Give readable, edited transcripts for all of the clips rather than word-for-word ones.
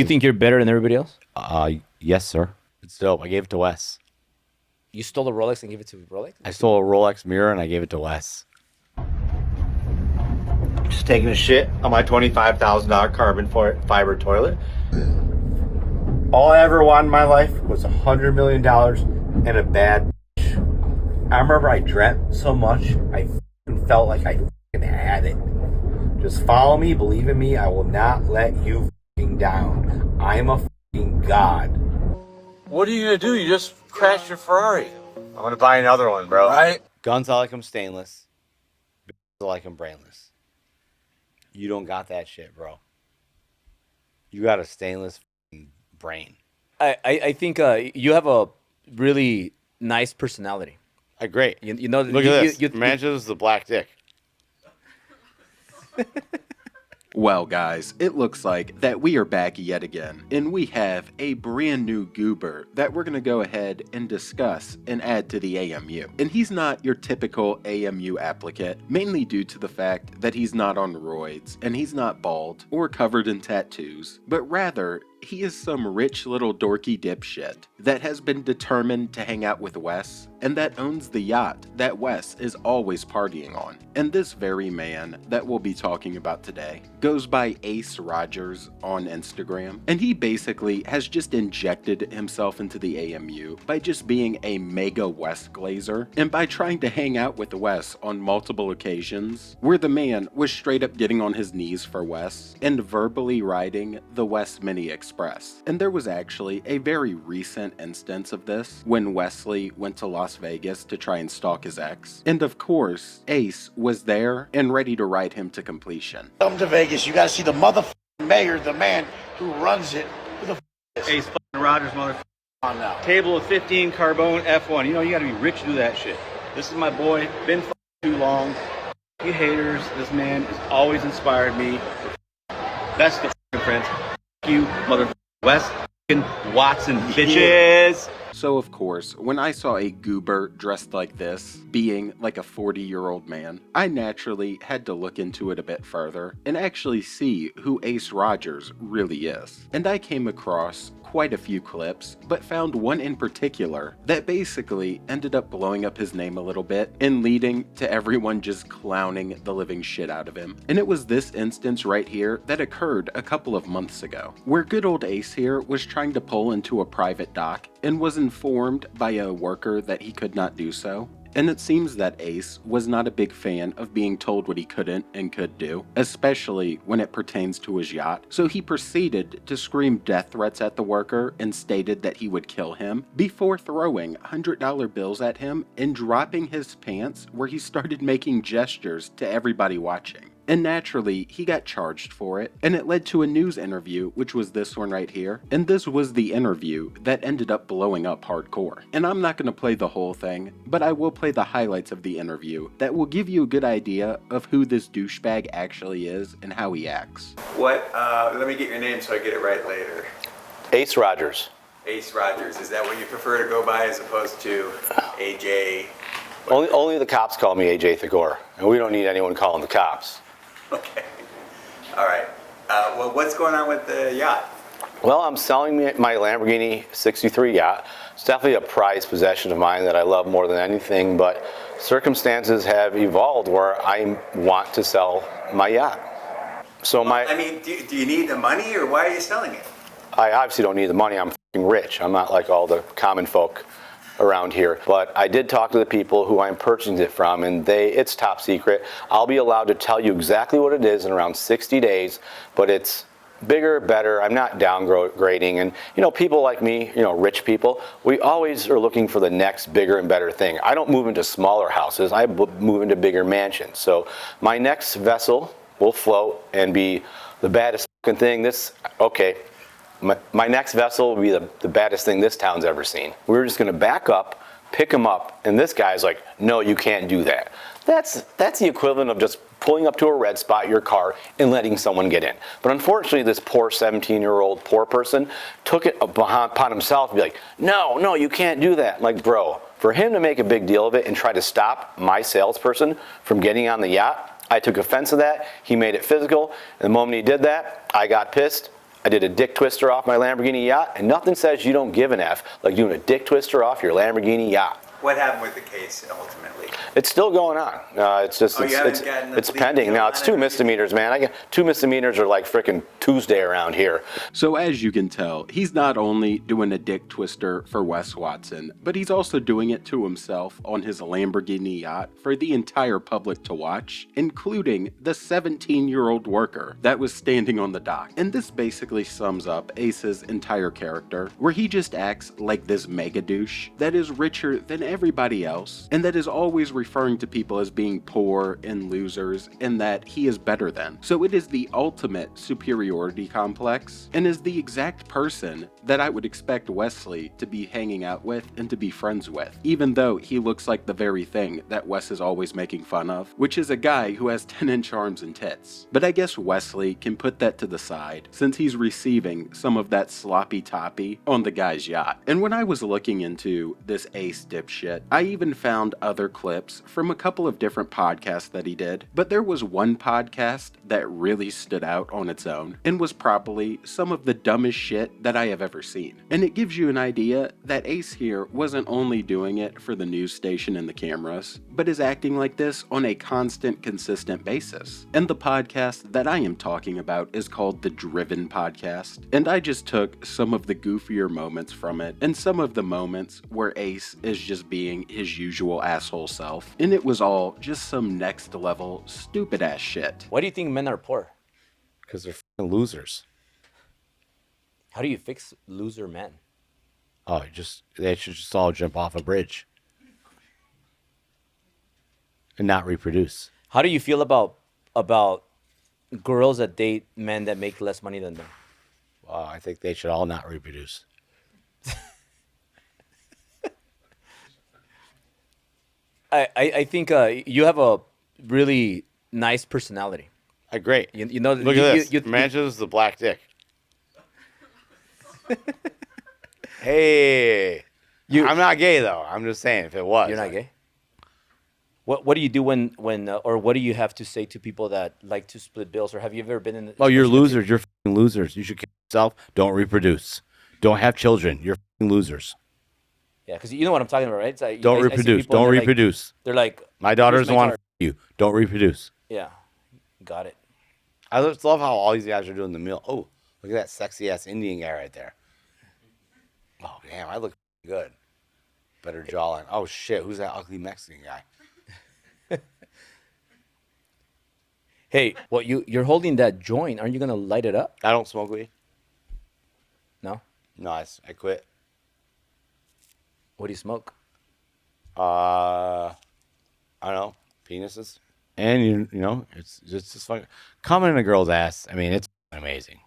You think you're better than everybody else? Yes, sir. It's dope. I gave it to Wes. You stole a Rolex and gave it to Rolex? I stole a Rolex mirror and I gave it to Wes. Just taking a shit on my $25,000 carbon fiber toilet. All I ever wanted in my life was $100 million and a bad bitch. I remember I dreamt so much, I felt like I had it. Just follow me, believe in me, I will not let you down. I'm a god. What are you gonna do? You just crashed your Ferrari. I'm gonna buy another one, bro. Right? Guns, I like them stainless. I like them brainless. You don't got that shit, bro. You got a stainless brain. I think you have a really nice personality. Great. You know, look at this. Manches the black dick. Well, guys, it looks like that we are back yet again, and we have a brand new goober that we're going to go ahead and discuss and add to the AMU. And he's not your typical AMU applicant, mainly due to the fact that he's not on roids, and he's not bald or covered in tattoos, but rather, he is some rich little dorky dipshit that has been determined to hang out with Wes and that owns the yacht that Wes is always partying on. And this very man that we'll be talking about today goes by Ace Rogers on Instagram, and he basically has just injected himself into the AMU by just being a mega Wes Glazer and by trying to hang out with Wes on multiple occasions, where the man was straight up getting on his knees for Wes and verbally riding the Wes Mini Express. And there was actually a very recent instance of this when Wesley went to Las Vegas to try and stalk his ex. And of course, Ace was there and ready to ride him to completion. Come to Vegas, you gotta see the motherfucking mayor, the man who runs it. Who the is? Ace Rogers, motherfucker. On now. Table of 15, Carbone, F1. You know, you gotta be rich to do that shit. This is my boy, been too long. You haters, this man has always inspired me. Best of friends. You, motherfucker. Wes Watson, bitches. So of course, when I saw a goober dressed like this, being like a 40-year-old man, I naturally had to look into it a bit further and actually see who Ace Rogers really is. And I came across quite a few clips, but found one in particular that basically ended up blowing up his name a little bit and leading to everyone just clowning the living shit out of him. And it was this instance right here that occurred a couple of months ago, where good old Ace here was trying to pull into a private dock and was informed by a worker that he could not do so. And it seems that Ace was not a big fan of being told what he couldn't and could do, especially when it pertains to his yacht. So he proceeded to scream death threats at the worker and stated that he would kill him before throwing $100 bills at him and dropping his pants, where he started making gestures to everybody watching. And naturally, he got charged for it, and it led to a news interview, which was this one right here. And this was the interview that ended up blowing up hardcore. And I'm not going to play the whole thing, but I will play the highlights of the interview that will give you a good idea of who this douchebag actually is and how he acts. Let me get your name so I get it right later. Ace Rogers. Ace Rogers, is that what you prefer to go by as opposed to AJ? Only the cops call me AJ Thagore, and we don't need anyone calling the cops. Okay. All right. Well, what's going on with the yacht? Well, I'm selling my Lamborghini 63 yacht. It's definitely a prized possession of mine that I love more than anything, but circumstances have evolved where I want to sell my yacht. So do you need the money, or why are you selling it? I obviously don't need the money. I'm f***ing rich. I'm not like all the common folk around here, but I did talk to the people who I'm purchasing it from, and it's top secret. I'll be allowed to tell you exactly what it is in around 60 days, but it's bigger, better. I'm not downgrading. And people like me, rich people, we always are looking for the next bigger and better thing. I don't move into smaller houses. I move into bigger mansions. So my next vessel will float and be the baddest fucking thing. My next vessel will be the baddest thing this town's ever seen. We're just going to back up, pick him up, and this guy's like, no, you can't do that. That's the equivalent of just pulling up to a red spot, your car, and letting someone get in. But unfortunately, this poor 17-year-old poor person took it upon himself to be like, no, you can't do that. Like, bro, for him to make a big deal of it and try to stop my salesperson from getting on the yacht, I took offense to that. He made it physical. And the moment he did that, I got pissed. I did a dick twister off my Lamborghini yacht, and nothing says you don't give an F like doing a dick twister off your Lamborghini yacht. What happened with the case ultimately? It's still going on. It's just it's pending now. It's 2 misdemeanors, man. I get 2 misdemeanors are like frickin' Tuesday around here. So as you can tell, he's not only doing a dick twister for Wes Watson, but he's also doing it to himself on his Lamborghini yacht for the entire public to watch, including the 17-year-old worker that was standing on the dock. And this basically sums up Ace's entire character, where he just acts like this mega douche that is richer than everybody else, and that is always referring to people as being poor and losers, and that he is better than. So it is the ultimate superiority complex, and is the exact person that I would expect Wesley to be hanging out with and to be friends with, even though he looks like the very thing that Wes is always making fun of, which is a guy who has 10-inch arms and tits. But I guess Wesley can put that to the side, since he's receiving some of that sloppy toppy on the guy's yacht. And when I was looking into this Ace dipshit, I even found other clips from a couple of different podcasts that he did, but there was one podcast that really stood out on its own and was probably some of the dumbest shit that I have ever seen. And it gives you an idea that Ace here wasn't only doing it for the news station and the cameras, but is acting like this on a constant, consistent basis. And the podcast that I am talking about is called The Driven Podcast, and I just took some of the goofier moments from it and some of the moments where Ace is just being his usual asshole self, and it was all just some next level stupid ass shit. Why do you think men are poor? Because they're fucking losers. How do you fix loser men? Oh, they should just all jump off a bridge and not reproduce. How do you feel about girls that date men that make less money than them? Well, I think they should all not reproduce. I think you have a really nice personality. Great. You know, Look at this. Imagine this is the black dick. Hey. I'm not gay, though. I'm just saying, if it was. You're not gay? What do you do when or what do you have to say to people that like to split bills? Or have you ever been in? Oh, you're losers. You're fucking losers. You should kill yourself. Don't reproduce. Don't have children. You're fucking losers. Yeah, because you know what I'm talking about, right? It's like, don't reproduce. Don't reproduce. They're like, my daughter doesn't want you. Don't reproduce. Yeah, got it. I just love how all these guys are doing the meal. Oh, look at that sexy ass Indian guy right there. Oh, damn, I look good. Better jawline. Oh, shit, who's that ugly Mexican guy? Hey, well, you're holding that joint. Aren't you going to light it up? I don't smoke weed. No? No, I quit. What do you smoke? I don't know. Penises. And, you know, it's just fun. Coming in a girl's ass, I mean, it's amazing.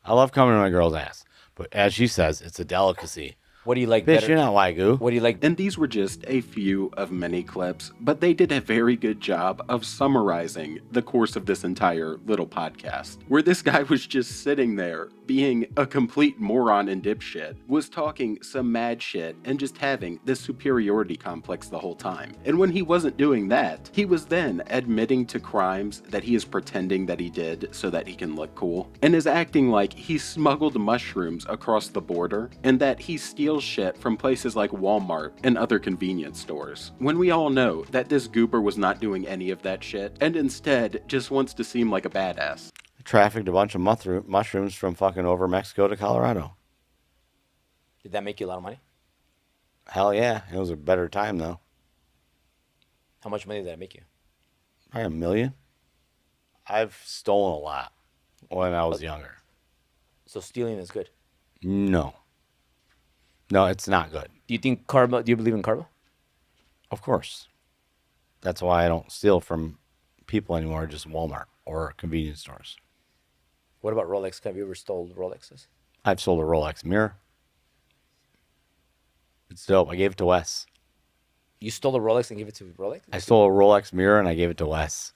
I love coming in a girl's ass. But as she says, it's a delicacy. What do you like Bitch, better? you're not Wagyu. What do you like? And these were just a few of many clips, but they did a very good job of summarizing the course of this entire little podcast, where this guy was just sitting there being a complete moron and dipshit, was talking some mad shit and just having this superiority complex the whole time. And when he wasn't doing that, he was then admitting to crimes that he is pretending that he did so that he can look cool, and is acting like he smuggled mushrooms across the border and that he steals shit from places like Walmart and other convenience stores, when we all know that this goober was not doing any of that shit and instead just wants to seem like a badass. Trafficked a bunch of mushrooms from fucking over Mexico to Colorado. Did that make you a lot of money? Hell yeah. It was a better time, though. How much money did that make you? Probably $1 million. I've stolen a lot when I was younger. So stealing is good? No. No, it's not good. Do you think karma? Do you believe in karma? Of course. That's why I don't steal from people anymore, just Walmart or convenience stores. What about Rolex? Have you ever stolen Rolexes? I've sold a Rolex mirror. It's dope. I gave it to Wes. You stole a Rolex and gave it to Rolex? I stole a Rolex mirror and I gave it to Wes.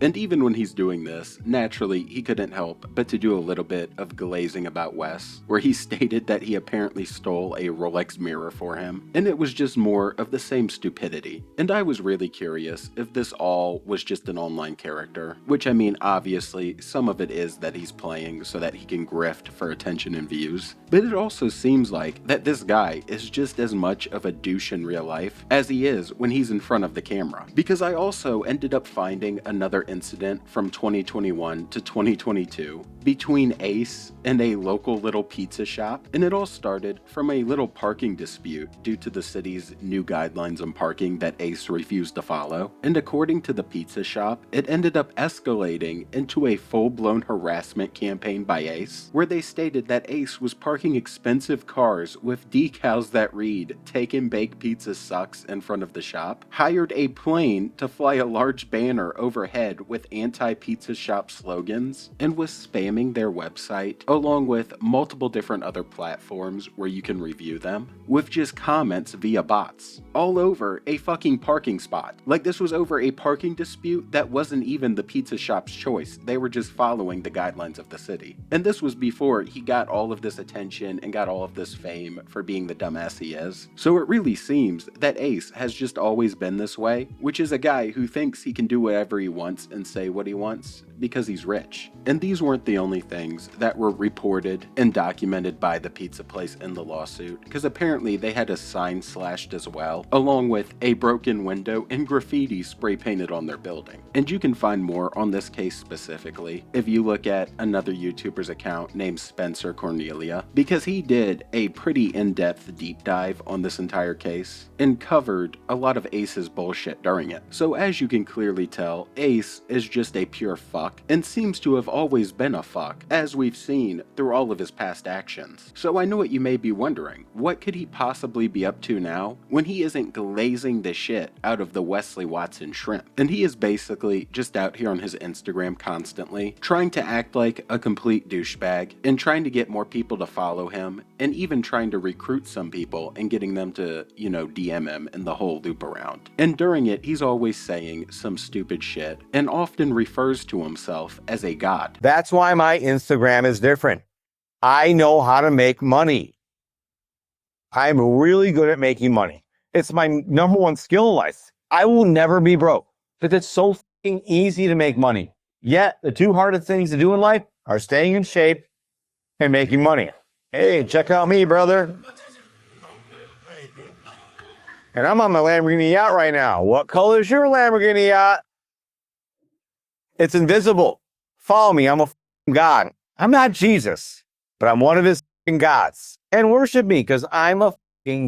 And even when he's doing this, naturally, he couldn't help but to do a little bit of glazing about Wes, where he stated that he apparently stole a Rolex mirror for him, and it was just more of the same stupidity. And I was really curious if this all was just an online character, which I mean, obviously, some of it is that he's playing so that he can grift for attention and views, but it also seems like that this guy is just as much of a douche in real life as he is when he's in front of the camera. Because I also ended up finding another incident from 2021 to 2022 between Ace and a local little pizza shop, and it all started from a little parking dispute due to the city's new guidelines on parking that Ace refused to follow. And according to the pizza shop, it ended up escalating into a full-blown harassment campaign by Ace, where they stated that Ace was parking expensive cars with decals that read "Take and Bake Pizza Sucks" in front of the shop, hired a plane to fly a large banner overhead with anti-pizza shop slogans, and was spamming their website, along with multiple different other platforms where you can review them, with just comments via bots, all over a fucking parking spot. Like, this was over a parking dispute that wasn't even the pizza shop's choice, they were just following the guidelines of the city. And this was before he got all of this attention and got all of this fame for being the dumbass he is. So it really seems that Ace has just always been this way, which is a guy who thinks he can do whatever he wants and say what he wants because he's rich. And these weren't the only things that were reported and documented by the pizza place in the lawsuit, because apparently they had a sign slashed as well, along with a broken window and graffiti spray painted on their building. And you can find more on this case specifically if you look at another YouTuber's account named Spencer Cornelia, because he did a pretty in-depth deep dive on this entire case and covered a lot of Ace's bullshit during it. So as you can clearly tell, Ace is just a pure fuck and seems to have always been a fuck, as we've seen through all of his past actions. So I know what you may be wondering, what could he possibly be up to now when he isn't glazing the shit out of the Wesley Watson shrimp? And he is basically just out here on his Instagram constantly, trying to act like a complete douchebag and trying to get more people to follow him, and even trying to recruit some people and getting them to, DM him and the whole loop around. And during it, he's always saying some stupid shit and often refers to himself as a god. That's why my Instagram is different. I know how to make money. I'm really good at making money. It's my number one skill in life. I will never be broke because it's so fucking easy to make money. Yet the two hardest things to do in life are staying in shape and making money. Hey, check out me, brother. And I'm on my Lamborghini yacht right now. What color is your Lamborghini yacht? It's invisible. Follow me. I'm a god. I'm not Jesus, but I'm one of his gods. And worship me because I'm a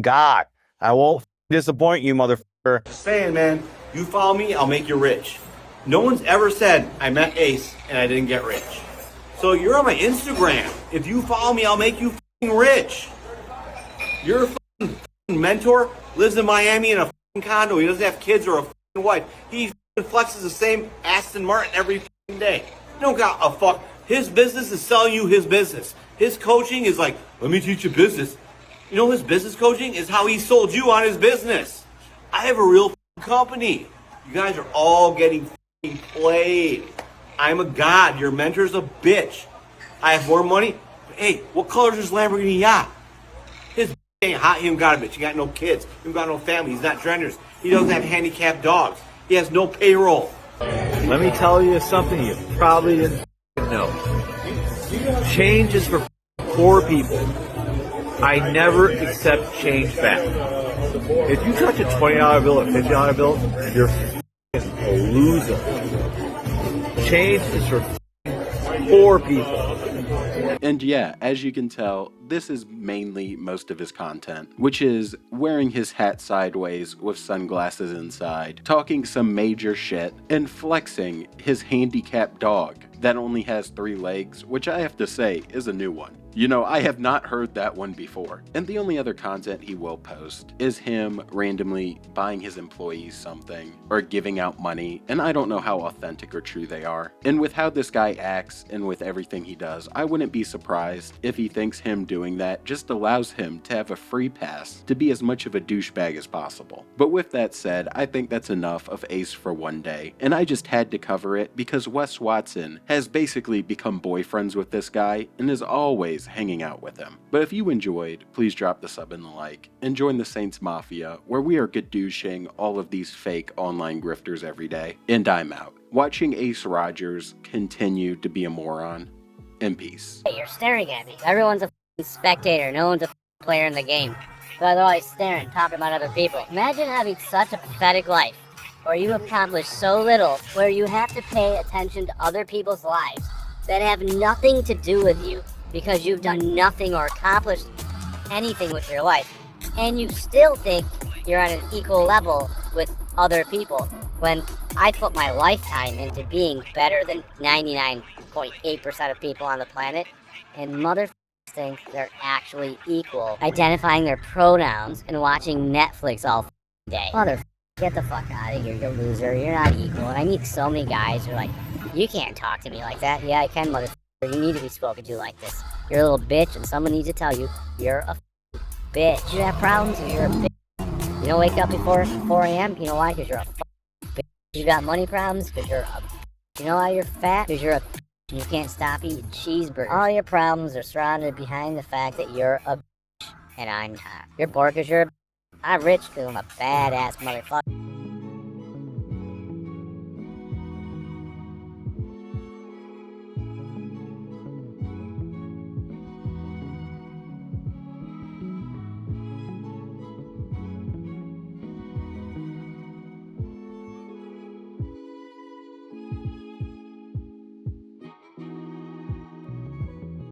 god. I won't disappoint you, motherfucker. Saying, man, you follow me, I'll make you rich. No one's ever said I met Ace and I didn't get rich. So you're on my Instagram. If you follow me, I'll make you rich. Your mentor lives in Miami in a condo. He doesn't have kids or a wife. He flexes the same Aston Martin every day. You don't got a fuck. His business is selling you his business. His coaching is like, let me teach you business. You know, his business coaching is how he sold you on his business. I have a real company. You guys are all getting played. I'm a god. Your mentor's a bitch. I have more money. Hey, what color is his Lamborghini yacht? His ain't hot. He ain't got a bitch. He got no kids. He ain't got no family. He's not genders. He doesn't have handicapped dogs. He has no payroll. Let me tell you something you probably didn't know. Change is for poor people. I never accept change back. If you touch a $20 bill or $50 bill, you're a loser. Change is for poor people. And yeah, as you can tell, this is mainly most of his content, which is wearing his hat sideways with sunglasses inside, talking some major shit, and flexing his handicapped dog that only has 3 legs, which I have to say is a new one. You know, I have not heard that one before. And the only other content he will post is him randomly buying his employees something or giving out money, and I don't know how authentic or true they are. And with how this guy acts and with everything he does, I wouldn't be surprised if he thinks him doing that just allows him to have a free pass to be as much of a douchebag as possible. But with that said, I think that's enough of Ace for one day, and I just had to cover it because Wes Watson has basically become boyfriends with this guy and is always hanging out with him. But if you enjoyed, please drop the sub and the like, and join the Saints Mafia, where we are gadooshing all of these fake online grifters every day. And I'm out. Watching Ace Rogers continue to be a moron. In peace. Hey, you're staring at me. Everyone's a f***ing spectator. No one's a f***ing player in the game. So they're always staring, talking about other people. Imagine having such a pathetic life, where you accomplish so little, where you have to pay attention to other people's lives that have nothing to do with you, because you've done nothing or accomplished anything with your life, and you still think you're on an equal level with other people, when I put my lifetime into being better than 99.8% of people on the planet, and motherfuckers think they're actually equal, identifying their pronouns and watching Netflix all day. Motherfucker, get the fuck out of here, you loser, you're not equal. And I meet so many guys who are like, you can't talk to me like that. Yeah, I can, motherfucker. You need to be spoken to like this. You're a little bitch, and someone needs to tell you, you're a bitch. You have problems, and you're a bitch. You don't wake up before 4 a.m., you know why? Because you're a bitch. You got money problems, because you're a bitch. You know why you're fat? Because you're a bitch. You can't stop eating cheeseburgers. All your problems are surrounded behind the fact that you're a bitch, and I'm not. You're poor because you're a bitch. I'm rich because I'm a badass motherfucker.